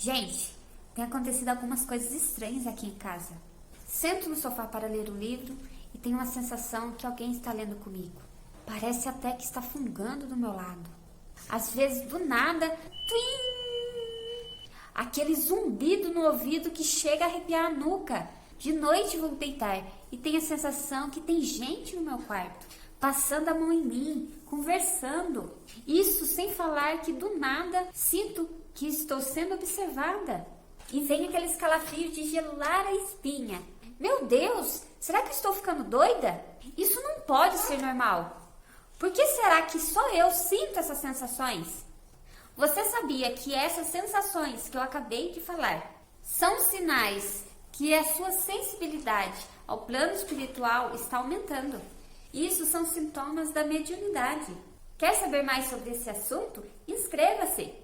Gente, tem acontecido algumas coisas estranhas aqui em casa. Sento no sofá para ler um livro e tenho uma sensação que alguém está lendo comigo. Parece até que está fungando do meu lado. Às vezes, do nada, tuim! Aquele zumbido no ouvido que chega a arrepiar a nuca. De noite vou deitar e tenho a sensação que tem gente no meu quarto, passando a mão em mim, conversando. Isso sem falar que do nada sinto que estou sendo observada. E vem aquele escalafrio de gelar a espinha. Meu Deus, será que estou ficando doida? Isso não pode ser normal. Por que será que só eu sinto essas sensações? Você sabia que essas sensações que eu acabei de falar são sinais que a sua sensibilidade ao plano espiritual está aumentando? Isso são sintomas da mediunidade. Quer saber mais sobre esse assunto? Inscreva-se!